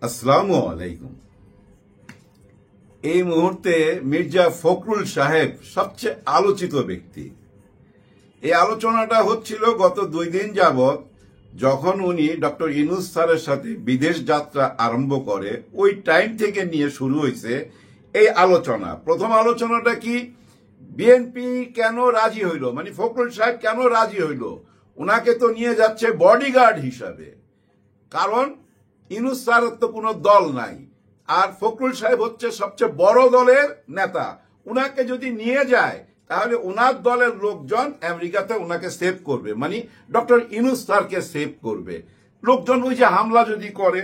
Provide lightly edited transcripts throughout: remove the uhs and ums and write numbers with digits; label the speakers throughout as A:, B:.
A: আসসালামু আলাইকুম। এই মুহূর্তে মির্জা ফখরুল সাহেব সবচেয়ে আলোচিত ব্যক্তি। এই আলোচনাটা হচ্ছিল গত 2 দিন যাবৎ, যখন উনি ডক্টর ইউনূস স্যারের সাথে বিদেশ যাত্রা আরম্ভ করে। ওই টাইম থেকে নিয়ে শুরু হয়েছে এই আলোচনা। প্রথম আলোচনাটা কি, বিএনপি কেন রাজি হইল, মানে ফখরুল সাহেব কেন রাজি হইল? ওনাকে তো নিয়ে যাচ্ছে বডিগার্ড হিসাবে, কারণ ইউনূস স্যারের তো কোনো দল নাই, আর ফখরুল সাহেব হচ্ছে সবচেয়ে বড় দলের নেতা। উনাকে যদি নিয়ে যায় তাহলে ওনার দলের লোকজন আমেরিকাতে ওনাকে সেভ করবে, মানে ডক্টর ইউনূস স্যারকে সেভ করবে। লোকজন ওই যে হামলা যদি করে,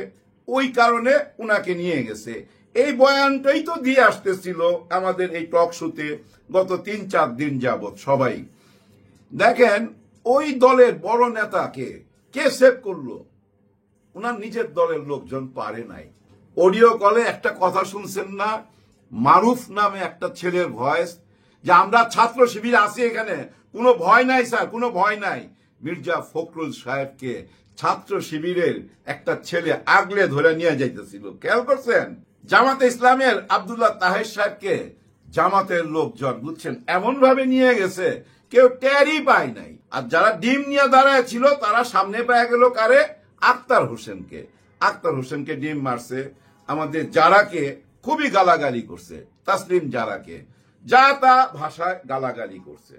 A: ওই কারণে উনাকে নিয়ে গেছে। এই বয়ানটাই তো দিয়ে আসতেছিল আমাদের এই টক শোতে গত 3-4 দিন যাবৎ সবাই। দেখেন, ওই দলের বড় নেতাকে কে সেভ করলো? উনার নিজের দলের লোকজন পারে নাই। অডিও কলে একটা কথা শুনছেন না, মারুফ নামে একটা ছেলের ভয়েস, যে আমরা ছাত্র শিবির আছি, এখানে কোনো ভয় নাই স্যার, কোনো ভয় নাই। মির্জা ফখরুল সাহেবকে ছাত্র শিবিরের একটা ছেলে আগলে ধরে নিয়ে যাইতেছিল, খেয়াল করছেন? জামাতে ইসলামের আব্দুল্লাহ তাহের সাহেবকে জামাতের লোকজন, বুঝছেন, এমন ভাবে নিয়ে গেছে কেউ টেরই পায় নাই। আর যারা ডিম নিয়ে দাঁড়ায় ছিল তারা সামনে পেয়ে গেল কারে? আক্তার হোসেনকে। আক্তার হোসেনকে ডিম মারছে। আমাদের জারাকে খুবই গালাগালি করছে, তাসলিম জারাকে যা তা ভাষায় গালাগালি করছে।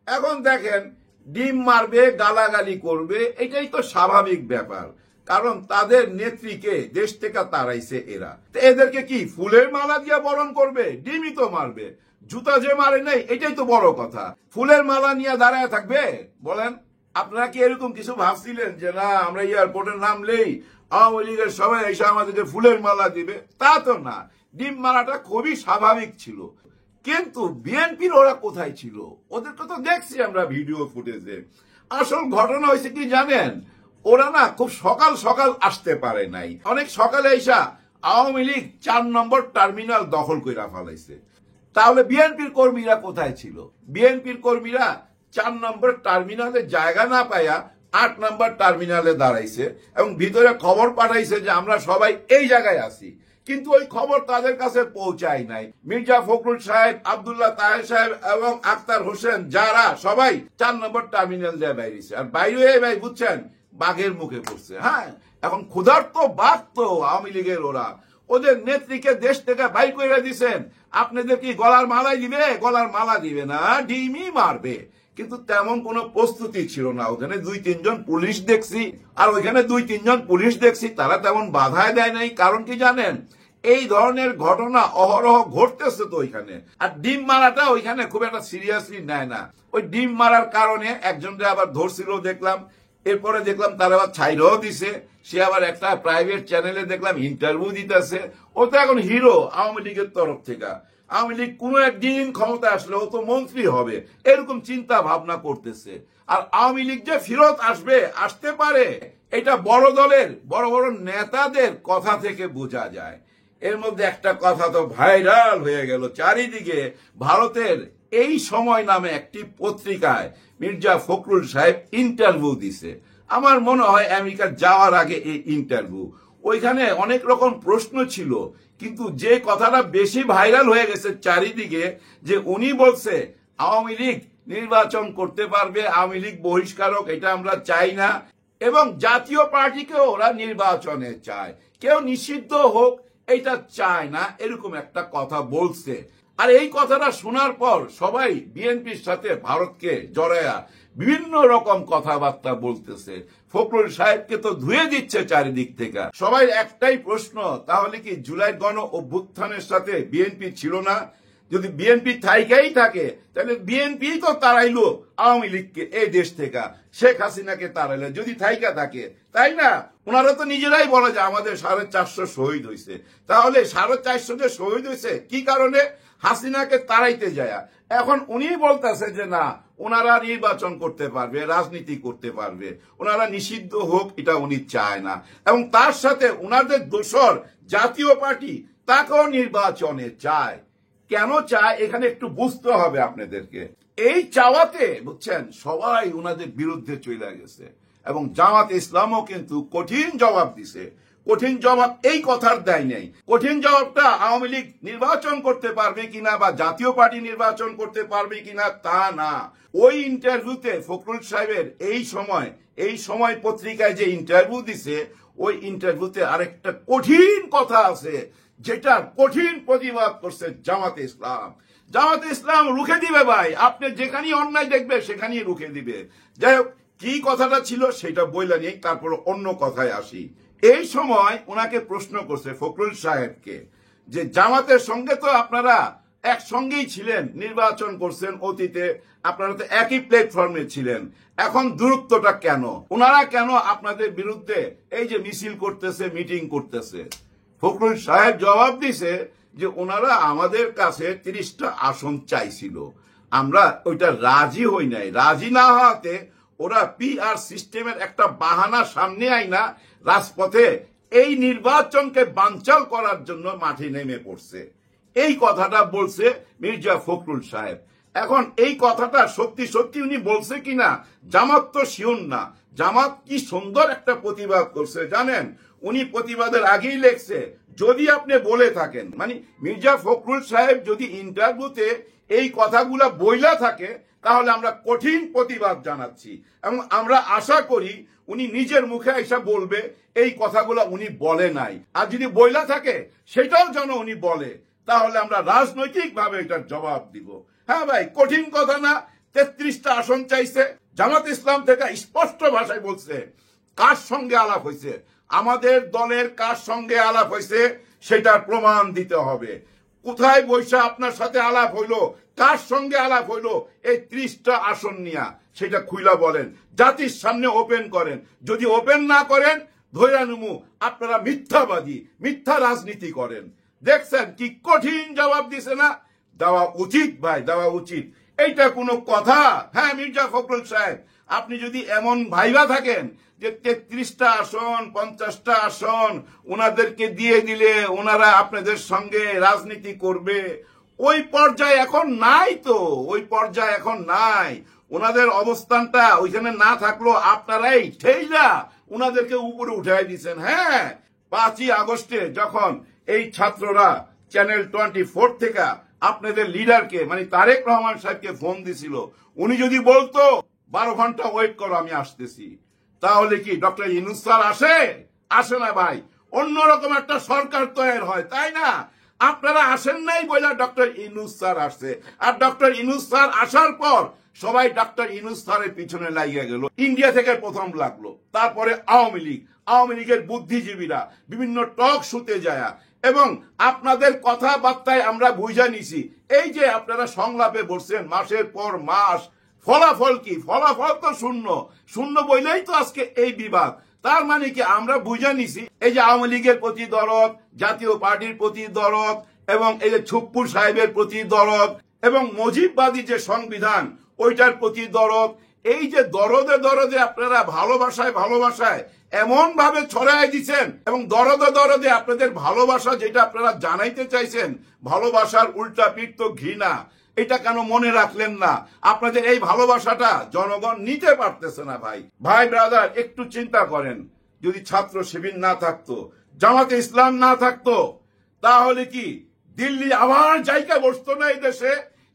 A: এখন দেখেন, ডিম মারবে, গালাগালি করবে, এটাই তো স্বাভাবিক ব্যাপার, কারণ তাদের নেত্রীকে দেশ থেকে তাড়াইছে এরা। এদেরকে কি ফুলের মালা দিয়ে বরণ করবে? ডিমই তো মারবে। জুতা যে মারে নাই, এটাই তো বড় কথা। ফুলের মালা নিয়ে দাঁড়ায় থাকবে? বলেন, আপনারা কি এরকম কিছু ভাবছিলেন যে না আমরা এয়ারপোর্টে নামলেই আওয়ামী লীগের সবাই এসে আমাদেরকে ফুলের মালা দিবে? তা তো না। ডিম মারাটা খুবই স্বাভাবিক ছিল। কিন্তু বিএনপির ওরা কোথায় ছিল? ওদেরকে তো দেখছি আমরা ভিডিও ফুটেজে। আসল ঘটনা হয়েছে কি জানেন? ওরা না খুব সকাল সকাল আসতে পারে নাই। অনেক সকালে এসা আওয়ামী লীগ 4 নম্বর টার্মিনাল দখল করে ফেলাইছে। তাহলে বিএনপির কর্মীরা কোথায় ছিল? বিএনপির কর্মীরা 4 নম্বর টার্মিনালে জায়গা না পাইয়া 8 নম্বর টার্মিনালে দাঁড়াইছে এবং ভিতরে খবর পাঠাইছে যে আমরা সবাই এই জায়গায় আছি। কিন্তু ওই খবর তাদের কাছে পৌঁছায় নাই। মির্জা ফখরুল সাহেব, আব্দুল্লাহ তাহের সাহেব এবং আক্তার হোসেন যারা সবাই 4 নম্বর টার্মিনাল দিয়ে বাইরেছে। আর বাইরে ভাই, বুঝছেন, বাঘের মুখে পড়ছে। হ্যাঁ, এখন ক্ষুধার্ত বাঘ তো আওয়ামী লীগের ওরা। ওদের নেত্রীকে দেশ থেকে বাইর করে দিচ্ছেন। আপনাদের কি গলার মালাই দিবে? গলার মালা দিবে না, ডিমই মারবে। কিন্তু তেমন কোনো প্রস্তুতি ছিল না। ওখানে 2-3 জন পুলিশ দেখছি, আর ওইখানে 2-3 জন পুলিশ দেখছি, তারা তেমন বাধায় দেয় নাই। কারণ কি জানেন? এই ধরনের ঘটনা অহরহ ঘটতেছে তো ওইখানে। আর ডিম মারাটা ওইখানে খুব একটা সিরিয়াসলি নেয় না। ওই ডিম মারার কারণে একজনকে আবার ধরছিল দেখলাম, এরপরে দেখলাম তারা আবার ছাইরাও দিছে। সে আবার একটা প্রাইভেট চ্যানেলে দেখলাম ইন্টারভিউ দিতেছে। ও তো এখন হিরো আওয়ামী লীগের তরফ থেকে। আওয়ামী লীগ কোনো একদিন ক্ষমতা আসলে ও তো মন্ত্রী হবে, এরকম চিন্তা ভাবনা করতেছে। আর আওয়ামী লীগ যে ফেরত আসবে, আসতে পারে, এটা বড় দলের বড় বড় নেতাদের কথা থেকে বোঝা যায়। এর মধ্যে একটা কথা তো ভাইরাল হয়ে গেল চারিদিকে। ভারতের এই সময় নামে একটি পত্রিকায় মির্জা ফখরুল সাহেব ইন্টারভিউ দিছে। আমার মনে হয় আমেরিকা যাওয়ার আগে এই ইন্টারভিউ। ওইখানে অনেক রকম প্রশ্ন ছিল, কিন্তু যে কথাটা বেশি ভাইরাল হয়ে গেছে চারিদিকে, যে উনি বলছে আওয়ামী লীগ নির্বাচন করতে পারবে, আওয়ামী লীগ বহিষ্কারক, এটা আমরা চাই না, এবং জাতীয় পার্টিকে ওরা নির্বাচনে চায়, কেউ নিষিদ্ধ হোক এটা চায় না, এরকম একটা কথা বলছে। আর এই কথাটা শোনার পর সবাই বিএনপির সাথে ভারতকে জড়ায়া বিভিন্ন রকম কথাবার্তা বলতেছে। ফখরুল সাহেবকে তো ধুয়ে দিচ্ছে চারিদিক থেকে। সবাই একটাই প্রশ্ন, তাহলে কি জুলাই গণ অভ্যুত্থানের সাথে বিএনপি ছিল না? যদি বিএনপি থাইকাই থাকে, তাহলে বিএনপি তো তাড়াইলো আওয়ামী লীগকে এই দেশ থেকে, শেখ হাসিনাকে তাড়াইলো যদি থাইকা থাকে, তাই না? ওনারা তো নিজেরাই বলে যে আমাদের 450 শহীদ হয়েছে। তাহলে 450 যে শহীদ হয়েছে কি কারণে? হাসিনাকে তাড়াইতে যায়। এখন উনি বলতেছে যে না, ওনারা নির্বাচন করতে পারবে, রাজনীতি করতে পারবে, ওনারা নিষিদ্ধ হোক এটা উনি চায় না। এবং তার সাথে ওনাদের দোসর জাতীয় পার্টি তাকেও নির্বাচনে চায়। কেন চায় এখানে একটু বুঝতে হবে আপনাদেরকে। এই চাওয়াতে, বুঝছেন, সবাই ওনাদের বিরুদ্ধে চলে গেছে এবং জামাত ইসলামও কিন্তু কঠিন জবাব দিছে। কঠিন জবাব এই কথার দেয় নাই। কঠিন জবাবটা আওয়ামী লীগ নির্বাচন করতে পারবে কিনা বা জাতীয় পার্টি নির্বাচন করতে পারবে কিনা তা না। ওই ইন্টারভিউতে ফখরুল সাহেবের এই সময় পত্রিকায় যে ইন্টারভিউ দিছে, ওই ইন্টারভিউতে আরেকটা কঠিন কথা আছে, যেটা কঠিন প্রতিবাদ করছে জামাতে ইসলাম। জামাতে ইসলাম রুখে দিবে ভাই, আপনি যেখানেই অন্যায় দেখবে সেখানেই রুখে দিবে। যাই হোক, কি কথাটা ছিল সেটা বইলা নিয়ে তারপর অন্য কথায় আসি। এই সময় ওনাকে প্রশ্ন করছে ফখরুল সাহেবকে যে জামাতের সঙ্গে তো আপনারা একসঙ্গেই ছিলেন, নির্বাচন করছেন অতীতে, আপনারা তো একই প্ল্যাটফর্মে ছিলেন, এখন দূরত্বটা কেন? ওনারা কেন আপনাদের বিরুদ্ধে এই যে মিছিল করতেছে, মিটিং করতেছে? ফখরুল সাহেব জবাব দিছে যে ওনারা আমাদের কাছে 30টা আসন চাইছিল, আমরা ওইটা রাজি হই নাই। রাজি না হওয়াতে ওরা পিআর সিস্টেমের একটা বাহানা সামনে আইনা রাজপথে এই নির্বাচনকে বানচাল করার জন্য মাঠে নেমে পড়ছে। এই কথাটা বলছে মির্জা ফখরুল সাহেব। এখন এই কথাটা সত্যি সত্যি উনি বলছে কিনা জামাত তো শিওর না। জামাত কি সুন্দর একটা প্রতিবাদ করছে জানেন, উনি প্রতিবাদের আগেই লেখছে, যদি আপনি বলে থাকেন, মানে মির্জা ফখরুল সাহেব যদি ইন্টারভিউতে এই কথাগুলা বইলা থাকে, তাহলে আমরা কঠিন প্রতিবাদ জানাচ্ছি এবং আমরা আশা করি উনি নিজের মুখে এসে বলবে এই কথাগুলো উনি বলে নাই। আর যদি বইলা থাকে সেটাও যেন উনি বলে, তাহলে আমরা রাজনৈতিক ভাবে এটার জবাব দিব। হ্যাঁ ভাই, কঠিন কথা না? 33টা আসন চাইছে। জামাত ইসলাম থেকে স্পষ্ট ভাষায় বলছে কার সঙ্গে আলাপ হয়েছে, আমাদের দলের কার সঙ্গে আলাপ হয়েছে সেটার প্রমাণ দিতে হবে। কোথায় বৈশা আপনার সাথে আলাপ হইলো, কার সঙ্গে আলাপ হইলো এই 30টা আসন নিয়া, সেটা খুইলা বলেন, জাতির সামনে ওপেন করেন। যদি ওপেন না করেন, ধৈর্য নেমু আপনারা মিথ্যাবাদী, মিথ্যা রাজনীতি করেন। দেখছেন কি কঠিন জবাব দিছে না? দেওয়া উচিত ভাই, দেওয়া উচিত। এইটা কোনো কথা? হ্যাঁ মির্জা ফখরুল সাহেব, আপনি যদি এমন ভাইবা থাকেন যে 33টা আসন, 50টা আসন ওনাদেরকে দিয়ে দিলে ওনারা আপনাদের সঙ্গে রাজনীতি করবে, ওই পর্যায়ে এখন নাই তো, ওই পর্যায়ে এখন নাই। ওনাদের অবস্থানটা ওইখানে না থাকলো আপনারাই ঠেইলা ওনাদেরকে উপরে উঠাই দিচ্ছেন। হ্যাঁ, 5ই আগস্টে যখন এই ছাত্ররা চ্যানেল 24 থেকে আপনাদের লিডারকে মানে তারেক রহমান সাহেবকে ফোন দিছিল, উনি যদি বলতো 12 ঘন্টা ওয়েট করো আমি আসতেছি, তাহলে কি ডক্টর ইউনূস স্যার আসে না ভাই? অন্যরকম একটা সরকার তৈরি হয়, তাই না? আপনারা আসেন নাই বলে ডক্টর ইউনূস স্যার আসছে, আর ডক্টর ইউনূস স্যার আসার পর সবাই ডক্টর ইউনূস স্যারের পিছনে লাগিয়ে গেল। ইন্ডিয়া থেকে প্রথম লাগলো, তারপরে আওয়ামী লীগের বুদ্ধিজীবীরা বিভিন্ন টক শুতে যায় এবং আপনাদের কথাবার্তায় আমরা বুঝা নিছি। এই যে আপনারা সংলাপে বসছেন মাসের পর মাস, ফলাফল কি? ফলাফল তো শূন্য বইলেই তো আজকে এই বিবাদ। তার মানে কি আমরা বুঝা নিছি এই যে আওয়ামী লীগের প্রতি দরদ, জাতীয় পার্টির প্রতি দরদ এবং এই যে ছুপ্পুর সাহেবের প্রতি দরদ এবং মুজিববাদী যে সংবিধান ওইটার প্রতি দরদ, এই যে দরদে আপনারা ভালোবাসায় এমন ভাবে ছড়াই দিচ্ছেন এবং দরদে আপনাদের ভালোবাসা যেটা আপনারা জানাইতে চাইছেন, ভালোবাসার উল্টা পিঠ তো ঘৃণা। এটা কেন মনে রাখলেন না? আপনাদের এই ভালোবাসাটা জনগণ নিতে পারতেছে না ভাই। ব্রাদার, একটু চিন্তা করেন, যদি ছাত্র শিবির না থাকতো, জামাতে ইসলাম না থাকতো, তাহলে কি দিল্লি আবার জায়গা বসতো না? এই দেশে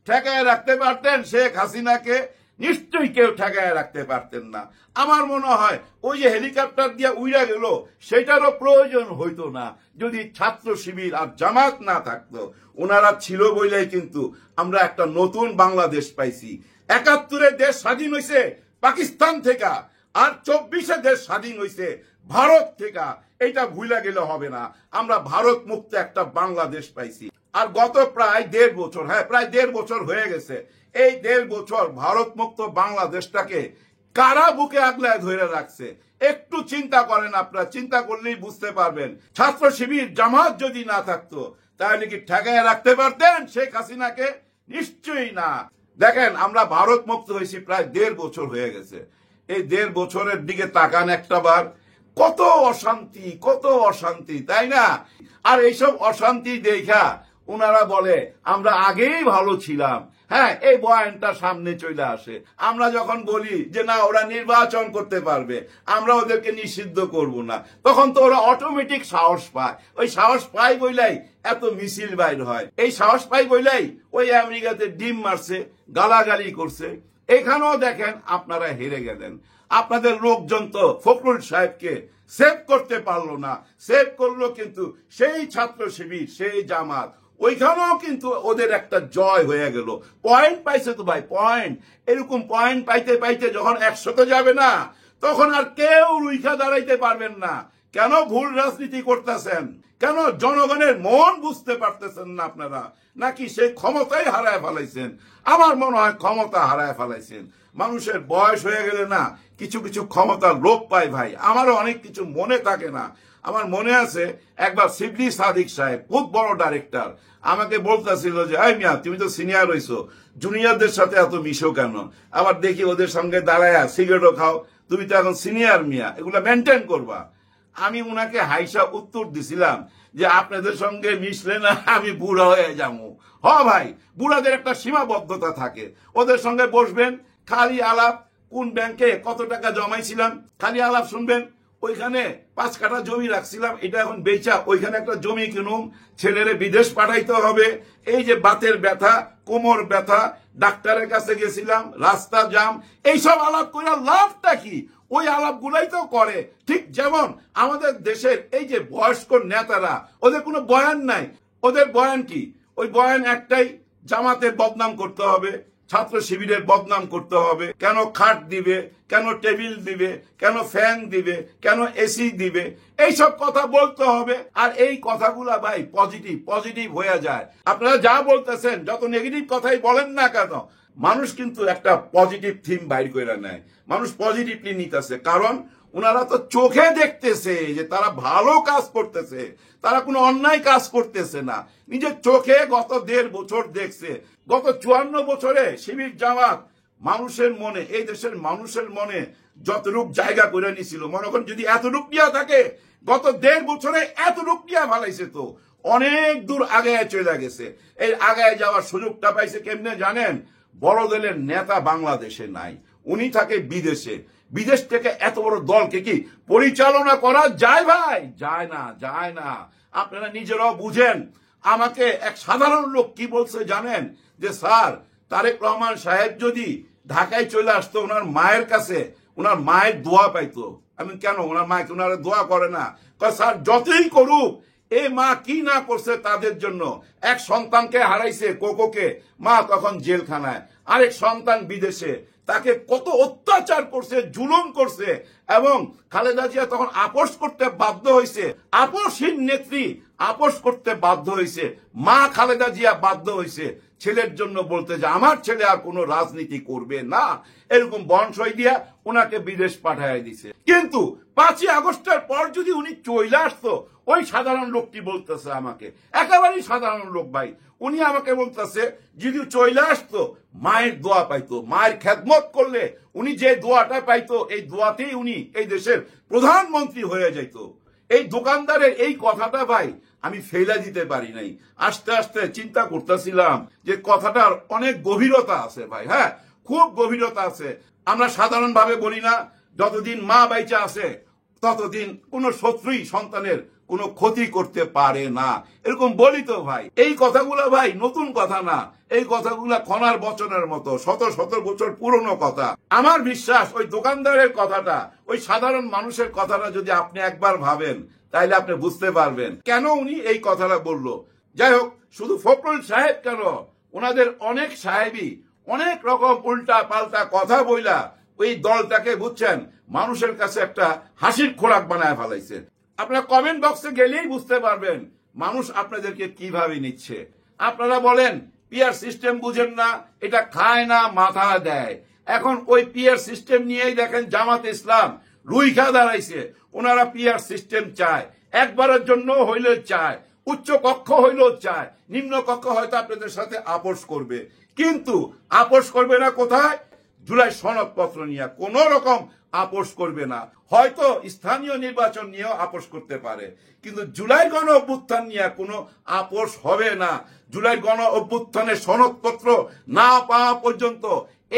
A: ঠেকায় রাখতে পারতেন শেখ হাসিনাকে? নিশ্চয়ই কেউ ঠেকায় রাখতে পারতেন না। আমার মনে হয় ওই যে হেলিকপ্টার দিয়ে উড়া গেল সেটারও প্রয়োজন হইতো না যদি ছাত্র শিবির আর জামাত না থাকতো। ওনারা ছিল বলেই কিন্তু আমরা একটা নতুন বাংলাদেশ পাইছি। 71-এ দেশ স্বাধীন হয়েছে পাকিস্তান থেকে, আর 24-এ দেশ স্বাধীন হয়েছে ভারত থেকে। এটা ভুলে গেলে হবে না, আমরা ভারত মুক্ত একটা বাংলাদেশ পাইছি। আর গত প্রায় 1.5 বছর, প্রায় 1.5 বছর হয়ে গেছে, এই 1.5 বছর ভারত মুক্ত বাংলাদেশটাকে কারা বুকে আগলায় ধরে রাখছে? একটু চিন্তা করেন, আপনারা চিন্তা করলেই বুঝতে পারবেন। ছাত্র শিবির জামাত যদি না থাকতো তাহলে কি ঠেকায় রাখতে পারতেন শেখ হাসিনাকে? নিশ্চয়ই না। দেখেন, আমরা ভারত মুক্ত হয়েছি প্রায় 1.5 বছর হয়ে গেছে। এই 1.5 বছরের দিকে তাকান একটা বার, কত অশান্তি, তাই না? আর এইসব অশান্তি দেখা ওনারা বলে আমরা আগেই ভালো ছিলাম। হ্যাঁ, এই বয়ানটা সামনে চলে আসে। আমরা যখন বলি যে না ওরা নির্বাচন করতে পারবে, আমরা ওদেরকে নিষিদ্ধ করব না, তখন তো ওরা অটোমেটিক সাহস পায়। ওই সাহস পায় বইলাই এত মিছিল বাইর হয়। এই সাহস পাই বইলাই ওই আমেরিকাতে ডিম মারছে, গালাগালি করছে। এখানেও দেখেন আপনারা হেরে গেলেন। আপনাদের লোকজন তো ফখরুল সাহেবকে সেভ করতে পারলো না। সেভ করলো কিন্তু সেই ছাত্র শিবির, সেই জামাত। ওইখানেও কিন্তু ওদের একটা জয় হয়ে গেল। পয়েন্ট পাইছে তো ভাই, পয়েন্ট। এরকম পয়েন্ট পাইতে পাইতে যখন 100-তে যাবে না, তখন আর কেউ রুইখা দাঁড়াইতে পারবেন না। কেন ভুল রাজনীতি করতেছেন? কেন জনগণের মন বুঝতে পারতেছেন না আপনারা? নাকি সেই ক্ষমতাই হারায় ফেলাইছেন? আমার মনে হয় ক্ষমতা হারায় ফেলাইছেন। মানুষের বয়স হয়ে গেলে না কিছু কিছু ক্ষমতা লোপ পায় ভাই। আমারও অনেক কিছু মনে থাকে না। আমার মনে আছে একবার শিবলি সাদিক সাহেব, খুব বড় ডাইরেক্টর, আমাকে বলতেছিল যে এই মিয়া তুমি তো সিনিয়র হইছো, জুনিয়রদের সাথে এত মিশো কেন? আবার দেখি ওদের সঙ্গে দাঁড়ায় সিগারেটও খাও, তুমি তো এখন সিনিয়র মিয়া, এগুলা মেনটেন করবা। আমি উনাকে হাইসা উত্তর দিছিলাম যে আপনাদের সঙ্গে মিশলে না আমি বুড়া হয়ে যাবো। হ ভাই, বুড়াদের একটা সীমাবদ্ধতা থাকে। ওদের সঙ্গে বসবেন, খালি আলাপ, কোন ব্যাংকে কত টাকা জমাইছিলাম, খালি আলাপ শুনবেন। ওইখানে 5 কাঠা জমি রাখছিলাম, এটা এখন বেচা ওইখানে একটা জমি কিনুম, ছেলেরে বিদেশ পাঠাইতে হবে। এই যে বাতের ব্যথা, কোমর ব্যথা, ডাক্তারের কাছে গেছিলাম, রাস্তা জাম, এইসব আলাপ করে লাভটা কি? ওই আলাপগুলাই তো করে। ঠিক যেমন আমাদের দেশের এই যে বয়স্ক নেতারা, ওদের কোনো বয়ান নাই। ওদের বয়ান কি? ওই বয়ান একটাই, জামাতের বদনাম করতে হবে, ছাত্র শিবিরের বদনাম করতে হবে। কেন খাট দিবে, কেন টেবিল দিবে, কেন ফ্যান দিবে, কেন এসি দিবে, এইসব কথা বলতে হবে। আর এই কথাগুলা ভাই পজিটিভ পজিটিভ হয়ে যায়। আপনারা যা বলতেছেন, যত নেগেটিভ কথাই বলেন না কেন, মানুষ কিন্তু একটা পজিটিভ থিম বাইর করে নেয়। মানুষ পজিটিভলি নিতেছে, কারণ ওনারা তো চোখে দেখতেছে যে তারা ভালো কাজ করতেছে, তারা কোনো অন্যায় কাজ করতেছে না। নিজের চোখে গত 1.5 বছর দেখছে। গত 54 বছরে শিবির জামাত মানুষের মনে, এই দেশের মানুষের মনে যতটুক জায়গা করে নিছিল, মনে করেন যদি এতটুক নিয়ে থাকে, গত 1.5 বছরে এতটুক নিয়ে ফেলাইছে, তো অনেক দূর আগায় চলে গেছে। এই আগায় যাওয়ার সুযোগটা পাইছে কেমনে জানেন? বড় দলের নেতা বাংলাদেশে নাই, উনি থাকে বিদেশে। বিদেশ থেকে এত বড় দলকে কি পরিচালনা করা যায় ভাই? যায় না, যায় না। আপনারা নিজেরাও বুঝেন। আমাকে এক সাধারণ লোক কি বলছে জানেন? যে স্যার, তারেক রহমান সাহেব যদি ঢাকায় চলে আসতো, ওনার মায়ের কাছে, ওনার মায়ের দোয়া পাইতো। আমি কেন, ওনার মাকে ওনারা দোয়া করে না? স্যার যতই করুক, এই মা কি না করছে তাদের জন্য। এক সন্তানকে হারাইছে, কোকোকে, মা তখন জেলখানায়, আরেক সন্তান বিদেশে, তাকে কত অত্যাচার করছে, জুলুম করছে, এবং খালেদা জিয়া তখন আপোষ করতে বাধ্য হয়েছে। আপোষহীন নেত্রী আপোষ করতে বাধ্য হয়েছে, মা খালেদা জিয়া বাধ্য হয়েছে ছেলের জন্য বলতে যে আমার ছেলে আর কোনো রাজনীতি করবে না, এরকম বনসই দিয়া ওনাকে বিদেশ পাঠায় দিছে। কিন্তু 5ই আগস্টের পর যদি উনি চলে আসতো, ওই সাধারণ লোকটি বলতেছে আমাকে, একেবারেই সাধারণ লোক ভাই, উনি আমাকে বলতেছে যদি চলে আসতো মায়ের দোয়া পাইতো, মায়ের খেদমত করলে উনি যে দোয়াটা পাইতো, এই দোয়াতেই উনি এই দেশের প্রধানমন্ত্রী হয়ে যাইতো। এই দোকানদারের এই কথাটা ভাই আমি ফেলে দিতে পারি নাই। আস্তে আস্তে চিন্তা করতেছিলাম যে কথাটার অনেক গভীরতা আছে ভাই। হ্যাঁ, খুব গভীরতা আছে। আমরা সাধারণভাবে বলি না, যতদিন মা বাইচা আছে ততদিন কোনো শত্রুই সন্তানের কোনো ক্ষতি করতে পারে না, এরকম বলি তো ভাই। এই কথাগুলা ভাই নতুন কথা না, এই কথাগুলা খনার বচনের মতো 100 বছর পুরনো কথা। আমার বিশ্বাস ওই দোকানদারের কথাটা, ওই সাধারণ মানুষের কথাটা যদি আপনি একবার ভাবেন, তাইলে আপনি বুঝতে পারবেন কেন উনি এই কথাটা বলল। যাই হোক, শুধু ফখরুল সাহেব কেন, ওনাদের অনেক সাহেবই অনেক রকম উল্টা পাল্টা কথা বইলা ওই দলটাকে বুঝছেন মানুষের কাছে একটা হাসির খোরাক বানায় ফেলাইছে। আপনারা কমেন্ট বক্সে গেলেই বুঝতে পারবেন মানুষ আপনাদেরকে কিভাবে নিচ্ছে। আপনারা বলেন পিয়ার সিস্টেম বুঝেন না, এটা খায় না মাথা দেয়। এখন ওই পিয়ার সিস্টেম নিয়েই দেখেন জামাতে ইসলাম রুইখা দাঁড়াইছে। ওনারা পিয়ার সিস্টেম চায়, একবারের জন্য হইলে চায়, উচ্চ কক্ষ হইলেও চায়, নিম্ন কক্ষ হয়তো আপনাদের সাথে আপোষ করবে, কিন্তু আপোষ করবে না কোথায়? জুলাই সনদপত্র নিয়ে কোন রকম আপোষ করবে না। হয়তো স্থানীয় নির্বাচন নিয়েও আপোষ করতে পারে, কিন্তু জুলাই গণ অভ্যুত্থান নিয়ে কোনো আপোষ হবে না। জুলাই গণ অভ্যুত্থানের সনদপত্র না পাওয়া পর্যন্ত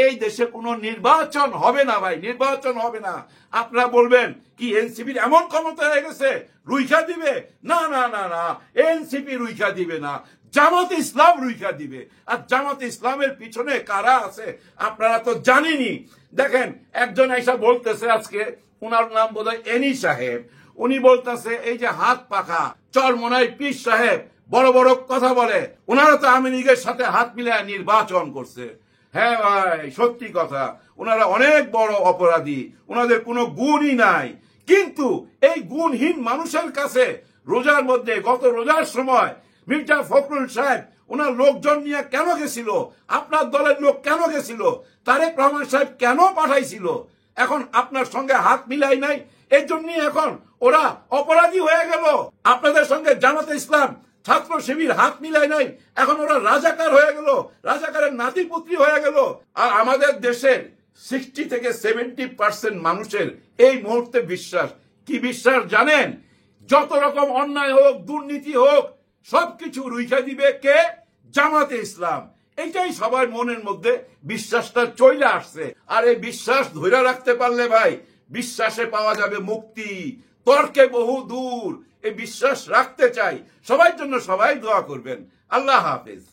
A: এই দেশে কোনো নির্বাচন হবে না ভাই, নির্বাচন হবে না। আপনারা বলবেন কি এনসিপির এমন ক্ষমতা হয়ে গেছে রুইখা দিবে? না না না না, এনসিপি রুইখা দিবে না, জামাত ইসলাম রুইখা দিবে। আর জামাত ইসলামের পিছনে কারা আছে আপনারা তো জানেনই। দেখেন, একজন এসে বলতেছে, আজকে উনার নাম বোধহয় এনি সাহেব, উনি বলতেছে এই যে হাত পাখা চরমনাই পীর সাহেব বড় বড় কথা বলে, ওনারা তো আওয়ামী লীগের সাথে হাত মিলায় নির্বাচন করছে। হ্যাঁ ভাই, সত্যি কথা, ওনারা অনেক বড় অপরাধী, ওনাদের কোনো গুণই নাই। কিন্তু এই গুণহীন মানুষের কাছে রোজার মধ্যে, গত রোজার সময় মির্জা ফখরুল সাহেব ওনার লোকজন নিয়ে কেন গেছিল? আপনার দলের লোক কেন গেছিল? তারেক রহমান সাহেব কেন পাঠাইছিল? এখন আপনার সঙ্গে হাত মিলাই নাই, এর জন্য এখন ওরা অপরাধী হয়ে গেল। আপনাদের সঙ্গে জামাতে ইসলাম ছাত্র শিবির হাত মিলাই নাই, এখন ওরা রাজাকার হয়ে গেল, রাজাকারের নাতিপুত্রী হয়ে গেল। আর আমাদের দেশের 60 থেকে 70% মানুষের এই মুহূর্তে বিশ্বাস কি? বিশ্বাস জানেন? যত রকম অন্যায় হোক, দুর্নীতি হোক, সবকিছু রুইখা দিবে কে? জামাতে ইসলাম। এইটাই সবার মনের মধ্যে বিশ্বাসটা চলে আসছে। আর এই বিশ্বাস ধরে রাখতে পারলে ভাই, বিশ্বাসে পাওয়া যাবে মুক্তি, তর্কে বহু দূর। এই বিশ্বাস রাখতে চাই। সবার জন্য সবাই দোয়া করবেন। আল্লাহ হাফেজ।